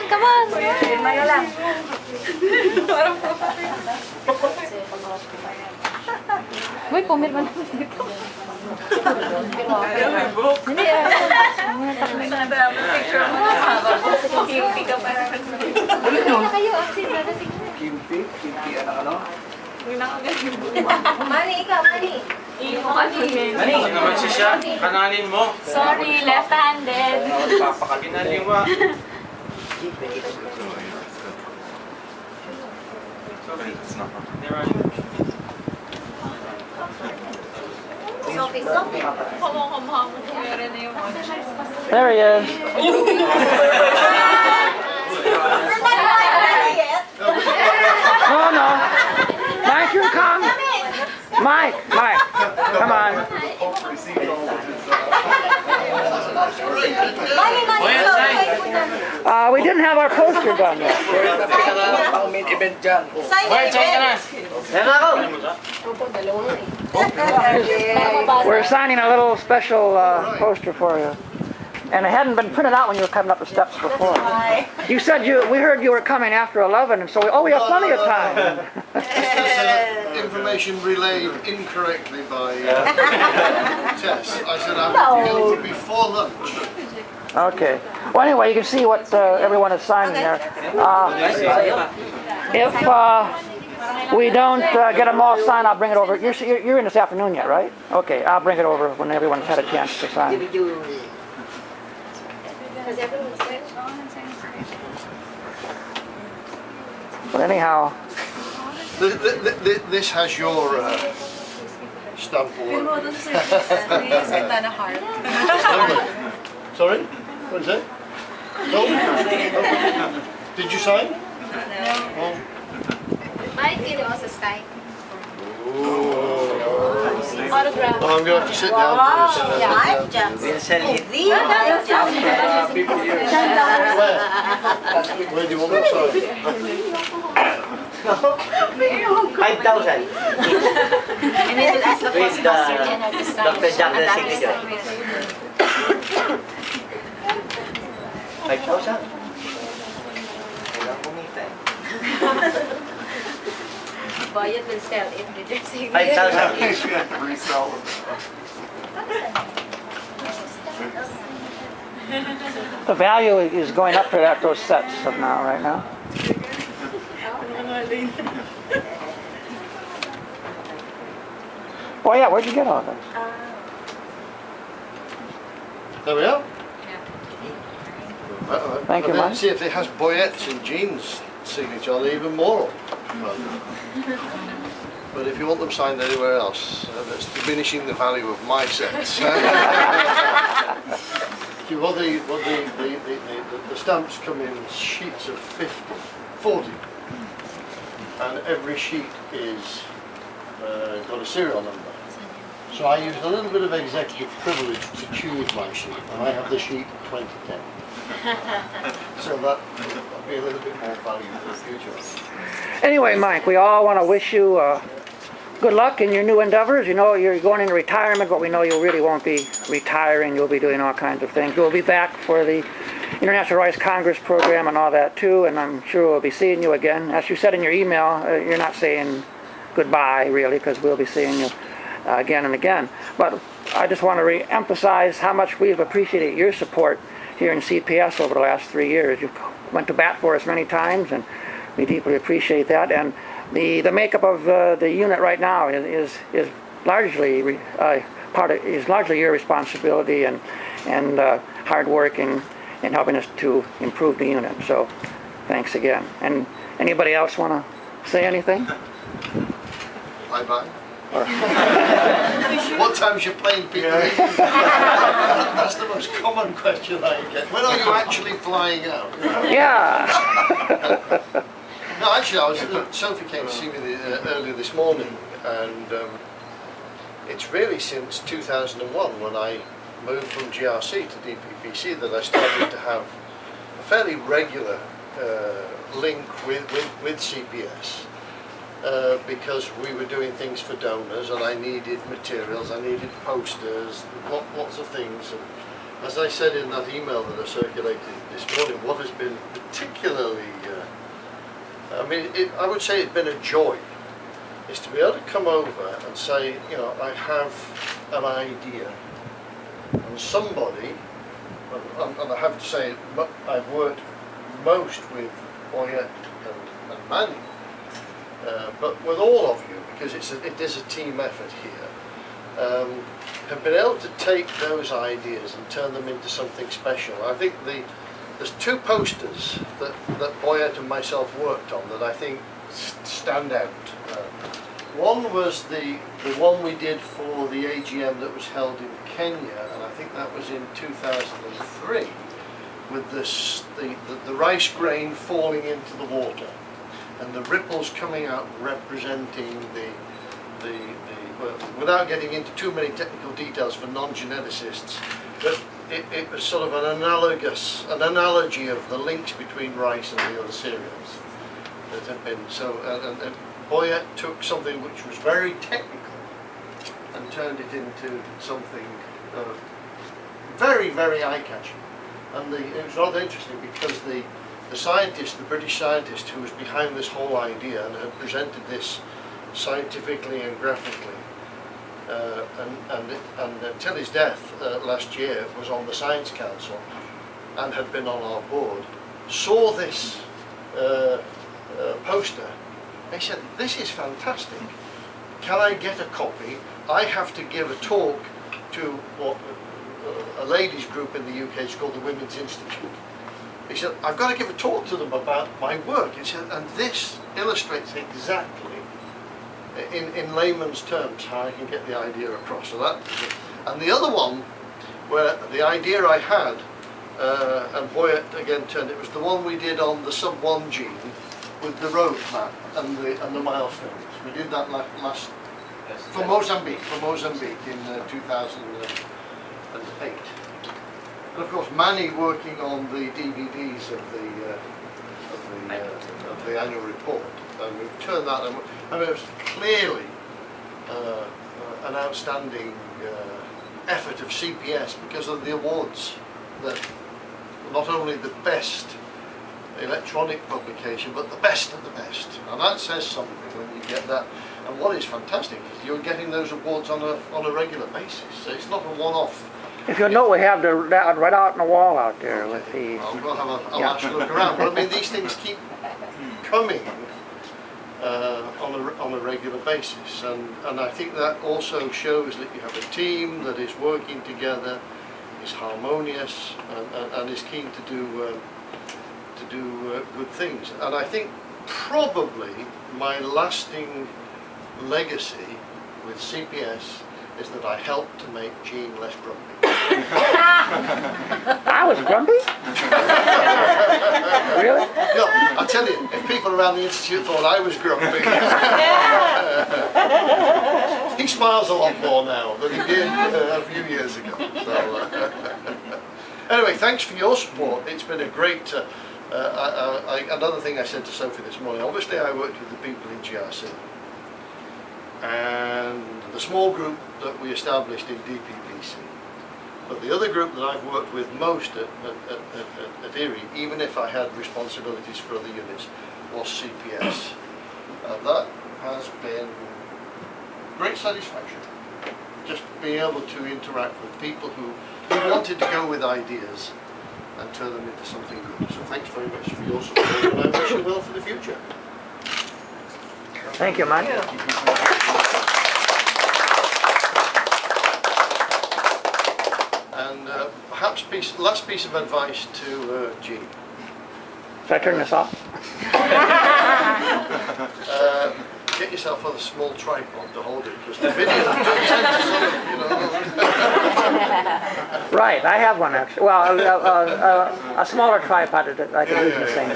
come on! Pirma na lang. Uy, pumirma na dito. Hindi, picture mo na Kimpi ka pa naman. Kaya kayo, actually, dadating na. Kimpi? Kimpi ano? Mani, ikaw, Mani. Mani, naman siya. Kananin mo. Sorry, left-handed. Papakabinaliwa. Sophie, Sophie. There he is. No. Mike, you come. Mike, come on. We didn't have our poster done yet. We're signing a little special poster for you. And it hadn't been printed out when you were coming up the steps before. You said we heard you were coming after 11, and so we have plenty of time. Information relayed incorrectly by Tess. I said I'm available before lunch. Okay. Well, anyway, you can see what everyone is signing there. If we don't get them all signed, I'll bring it over. You're in this afternoon yet, right? Okay, I'll bring it over when everyone's had a chance to sign. But anyhow, this has your stamp all over it. Sorry? What is it? No? Did you sign? No. Mike did also sign. Autograph. Oh, I'm going to have to sit down. Where do you want me to sign? 5,000. And we will ask the postmaster general to sign. Dr. Jack's signature. 5,000? Kailangan kumita eh. Bayad will sell it with their signature. 5,000 each. We have to resell them. the value is going up for those sets of now, right now. Oh yeah, where'd you get all this? There we are. Thank you, and then Mike. see if it has Boyette's and Jean's signature, they're even more. But if you want them signed anywhere else, that's diminishing the value of my sets. See, the stamps come in sheets of 40, and every sheet is got a serial number. So I used a little bit of executive privilege to choose my sheet, and I have the sheet 2010. So that will be a little bit more value for the future. Anyway, Mike, we all want to wish you good luck in your new endeavors. You know, you're going into retirement, but we know you really won't be retiring. You'll be doing all kinds of things. You'll be back for the International Rice Congress program and all that too, and I'm sure we'll be seeing you again. As you said in your email, you're not saying goodbye really, because we'll be seeing you again and again. But I just want to re-emphasize how much we've appreciated your support here in CPS over the last 3 years. You went to bat for us many times, and we deeply appreciate that. And the makeup of the unit right now is largely largely your responsibility and hard work in helping us to improve the unit. So thanks again. And anybody else want to say anything? Bye-bye. What time's your plane people leaving? That's the most common question I get. When are you actually flying out? Yeah. No, actually, Sophie came to see me earlier this morning, and it's really since 2001 when I moved from GRC to DPPC that I started to have a fairly regular link with CPS. Because we were doing things for donors, and I needed materials, I needed posters, lots of things. as I said in that email that I circulated this morning, what has been particularly, I would say it's been a joy, is to be able to come over and say, you know, I have an idea, and somebody, and I have to say, I've worked most with Boyette and Manny, but with all of you, because it is a team effort here, have been able to take those ideas and turn them into something special. I think there's two posters that Boyette and myself worked on that I think stand out. One was the one we did for the AGM that was held in Kenya, and I think that was in 2003, with the rice grain falling into the water and the ripples coming out representing without getting into too many technical details for non-geneticists, but it was sort of an analogy of the links between rice and the other cereals that have been so. And Boyette took something which was very technical and turned it into something very, very eye-catching. And it was rather interesting because the scientist, the British scientist who was behind this whole idea and had presented this scientifically and graphically, and until his death last year was on the Science Council and had been on our board, saw this poster. He said, "This is fantastic. Can I get a copy? I have to give a talk to what a ladies group in the UK is called the Women's Institute." He said, "I've got to give a talk to them about my work." He said, and this illustrates exactly, in layman's terms, how I can get the idea across. So that, and the other one, where the idea I had, and Boyette again turned, it was the one we did on the sub-1 gene with the road map and the milestones. We did that last for Mozambique in 2008. And of course, Manny working on the DVDs of the annual report, and we've turned that. And it was clearly an outstanding effort of CPS because of the awards that not only the best electronic publication, but the best of the best, and that says something when you get that. And what is fantastic is you're getting those awards on a regular basis. So it's not a one-off. If you know, we have that right out on the wall out there with the... We'll have a last look around. But I mean, these things keep coming on a regular basis, and I think that also shows that you have a team that is working together, is harmonious, and is keen to do good things. And I think probably my lasting legacy with CPS is that I helped to make Jean less grumpy. I was grumpy? Really? No, I tell you, if people around the Institute thought I was grumpy, he smiles a lot more now than he did a few years ago. So, anyway, thanks for your support. It's been a great... another thing I said to Sophie this morning, obviously I worked with the people in GRC, and the small group that we established in DPPC, but the other group that I've worked with most at IRRI, even if I had responsibilities for other units, was CPS. And that has been great satisfaction, just being able to interact with people who wanted to go with ideas and turn them into something good. So thanks very much for your support, and I wish you well for the future. Thank you, Mike. And perhaps last piece of advice to Jean. Should I turn this off? Get yourself a small tripod to hold it, because the video does tend to sort of, you know. Right, I have one actually. Well, a smaller tripod that I can use the same.